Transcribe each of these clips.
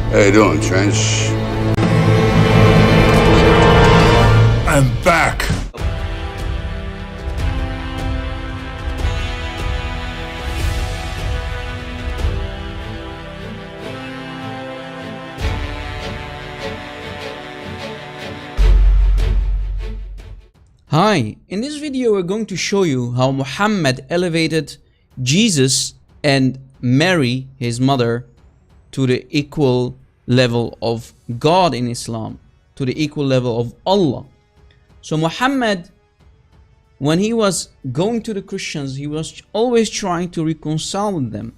How you doing, Trench? I'm back. Hi, in this video we're going to show you how Muhammad elevated Jesus and Mary, his mother, to the equal level of God in Islam, to the equal level of Allah. So Muhammad, when he was going to the Christians, he was always trying to reconcile with them,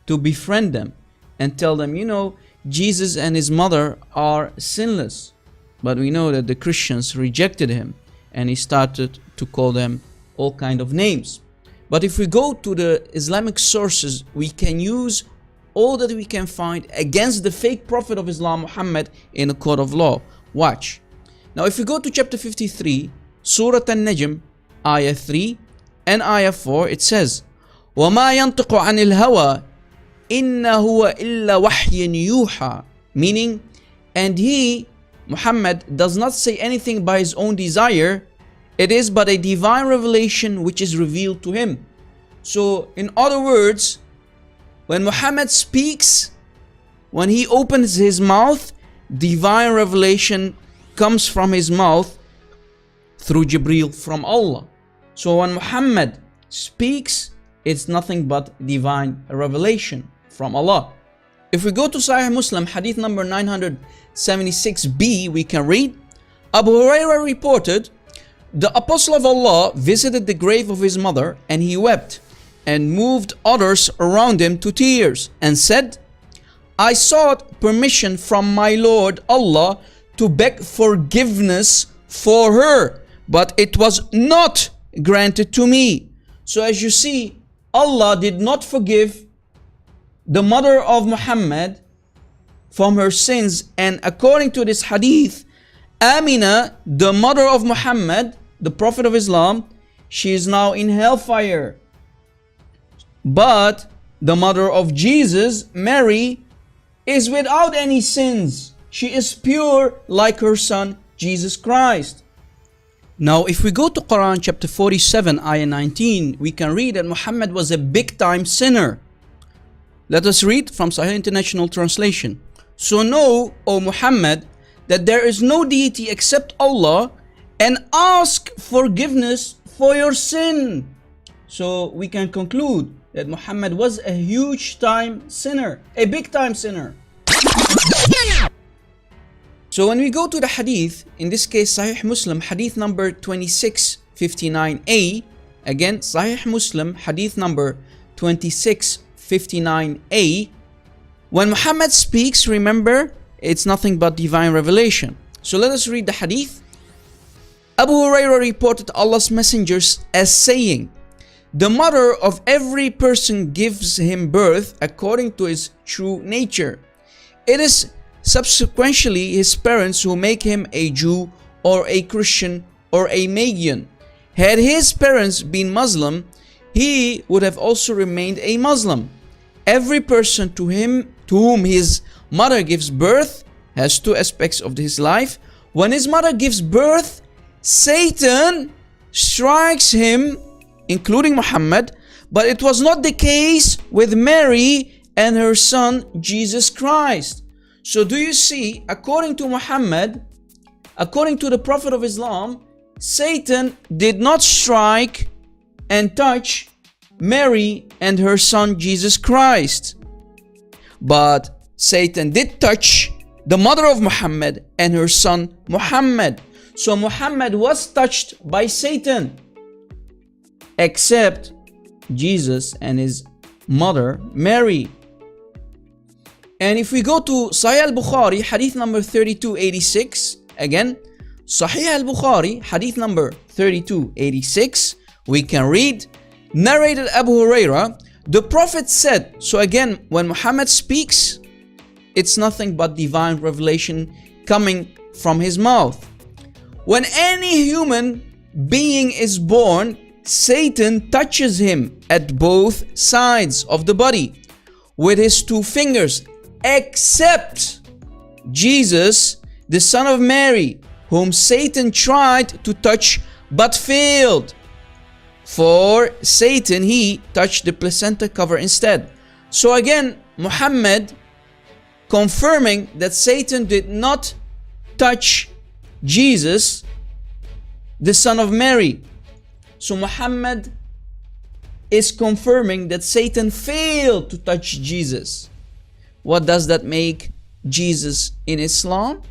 to befriend them and tell them, you know, Jesus and his mother are sinless. But we know that the Christians rejected him and he started to call them all kind of names. But if we go to the Islamic sources, we can use all that we can find against the fake prophet of Islam, Muhammad, in a court of law. Watch. Now if we go to chapter 53, Surah An-Najm, ayah 3 and ayah 4, it says, وَمَا يَنْطِقُ عَنِ الْهَوَىٰ إِنَّ هُوَ إِلَّا وَحْيٍ يُوحَىٰ. Meaning, and he, Muhammad, does not say anything by his own desire, it is but a divine revelation which is revealed to him. So in other words, when Muhammad speaks, when he opens his mouth, divine revelation comes from his mouth through Jibreel from Allah. So when Muhammad speaks, it's nothing but divine revelation from Allah. If we go to Sahih Muslim, hadith number 976b, we can read, Abu Hurairah reported, the Apostle of Allah visited the grave of his mother and he wept and moved others around him to tears and said, I sought permission from my Lord Allah to beg forgiveness for her, but it was not granted to me. So as you see, Allah did not forgive the mother of Muhammad from her sins, and according to this hadith, Amina, the mother of Muhammad, the Prophet of Islam, she is now in hellfire. But the mother of Jesus, Mary, is without any sins. She is pure like her son, Jesus Christ. Now, if we go to Quran chapter 47, ayah 19, we can read that Muhammad was a big-time sinner. Let us read from Sahih International Translation. So know, O Muhammad, that there is no deity except Allah, and ask forgiveness for your sin. So we can conclude that Muhammad was a huge-time sinner, a big-time sinner. So when we go to the hadith, in this case Sahih Muslim, hadith number 2659a, again Sahih Muslim, hadith number 2659a, when Muhammad speaks, remember, it's nothing but divine revelation. So let us read the hadith. Abu Hurairah reported Allah's messengers as saying, the mother of every person gives him birth according to his true nature. It is subsequently his parents who make him a Jew or a Christian or a Magian. Had his parents been Muslim, he would have also remained a Muslim. Every person to whom his mother gives birth has two aspects of his life. When his mother gives birth, Satan strikes him, including Muhammad, but it was not the case with Mary and her son Jesus Christ. So do you see, according to Muhammad, according to the Prophet of Islam, Satan did not strike and touch Mary and her son Jesus Christ. But Satan did touch the mother of Muhammad and her son Muhammad. So Muhammad was touched by Satan, except Jesus and his mother Mary. And if we go to Sahih al-Bukhari, hadith number 3286, again, Sahih al-Bukhari, hadith number 3286, we can read, narrated Abu Hurairah, the Prophet said, so again, when Muhammad speaks, it's nothing but divine revelation coming from his mouth. When any human being is born, Satan touches him at both sides of the body with his two fingers, except Jesus, the son of Mary, whom Satan tried to touch but failed. For Satan, he touched the placenta cover instead. So again, Muhammad confirming that Satan did not touch Jesus, the son of Mary. So Muhammad is confirming that Satan failed to touch Jesus. What does that make Jesus in Islam?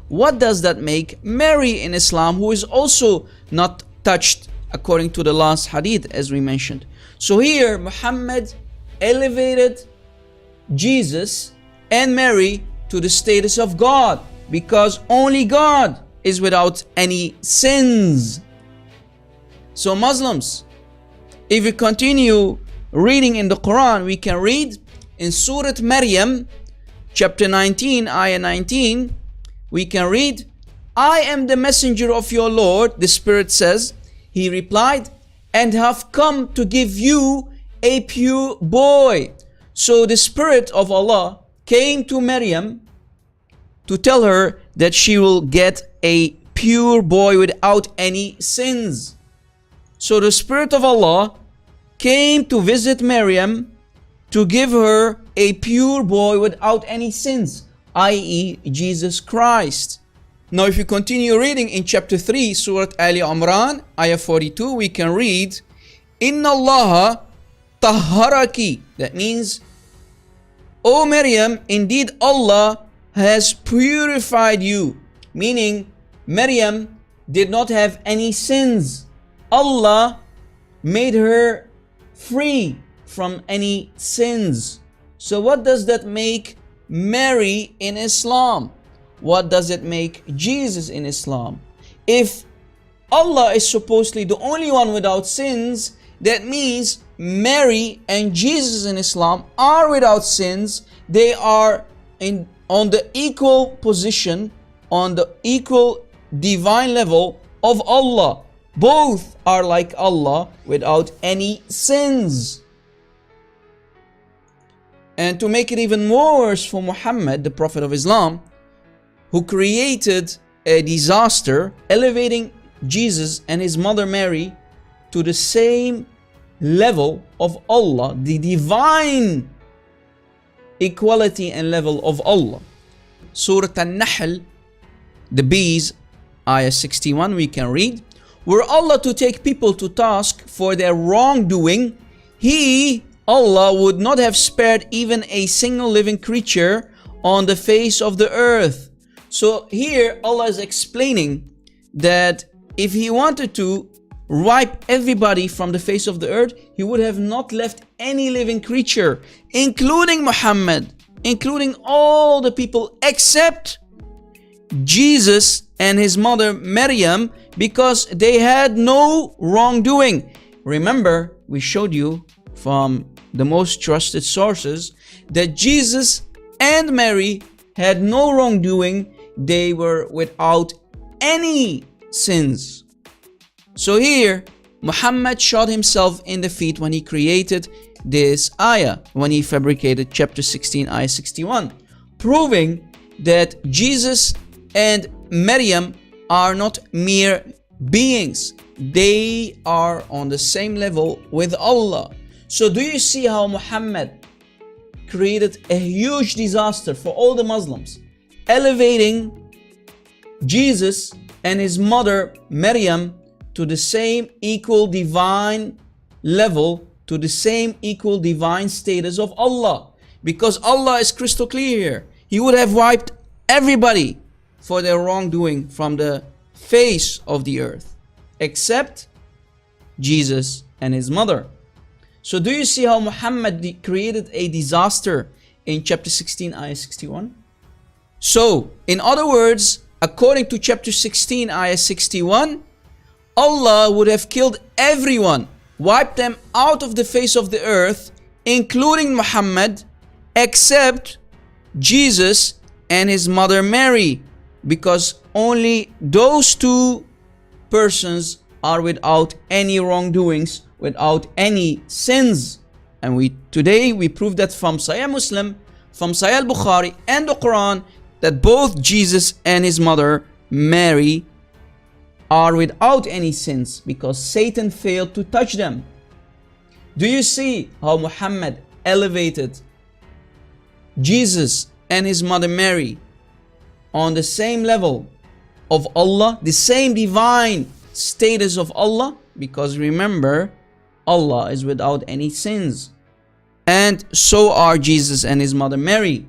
What does that make Mary in Islam, who is also not touched according to the last hadith as we mentioned? So here Muhammad elevated Jesus and Mary to the status of God, because only God is without any sins. So Muslims, if we continue reading in the Quran, we can read in Surah Maryam, chapter 19, ayah 19, we can read, I am the messenger of your Lord, the Spirit says. He replied, and have come to give you a pure boy. So the Spirit of Allah came to Maryam to tell her that she will get a pure boy without any sins. So the Spirit of Allah came to visit Maryam to give her a pure boy without any sins, i.e. Jesus Christ. Now if you continue reading in chapter 3, Surah Ali Imran, ayah 42, we can read, Inna Allah tahharaki. That means, O Maryam, indeed Allah has purified you. Meaning, Maryam did not have any sins. Allah made her free from any sins. So what does that make Mary in Islam? What does it make Jesus in Islam? If Allah is supposedly the only one without sins, that means Mary and Jesus in Islam are without sins. They are on the equal position, on the equal divine level of Allah. Both are like Allah without any sins. And to make it even worse for Muhammad, the Prophet of Islam, who created a disaster, elevating Jesus and his mother Mary to the same level of Allah, the divine equality and level of Allah. Surah An-Nahl, the bees, ayah 61, we can read, were Allah to take people to task for their wrongdoing, He, Allah, would not have spared even a single living creature on the face of the earth. So here Allah is explaining that if He wanted to wipe everybody from the face of the earth, He would have not left any living creature, including Muhammad, including all the people except Jesus and his mother Maryam, because they had no wrongdoing. Remember, we showed you from the most trusted sources that Jesus and Mary had no wrongdoing. They were without any sins. So here Muhammad shot himself in the feet when he created this ayah, when he fabricated chapter 16 ayah 61, proving that Jesus and Maryam are not mere beings. They are on the same level with Allah. So do you see how Muhammad created a huge disaster for all the Muslims, elevating Jesus and his mother Maryam to the same equal divine level, to the same equal divine status of Allah? Because Allah is crystal clear here. He would have wiped everybody for their wrongdoing from the face of the earth, except Jesus and his mother. So do you see how Muhammad created a disaster in chapter 16 ayah 61? So in other words, according to chapter 16 ayah 61, Allah would have killed everyone, wiped them out of the face of the earth, including Muhammad, except Jesus and his mother Mary, because only those two persons are without any wrongdoings, without any sins. And today we prove that from Sahih Muslim, from Sahih Bukhari and the Quran, that both Jesus and his mother Mary are without any sins because Satan failed to touch them. Do you see how Muhammad elevated Jesus and his mother Mary on the same level of Allah, the same divine status of Allah? Because remember, Allah is without any sins. And so are Jesus and his mother Mary.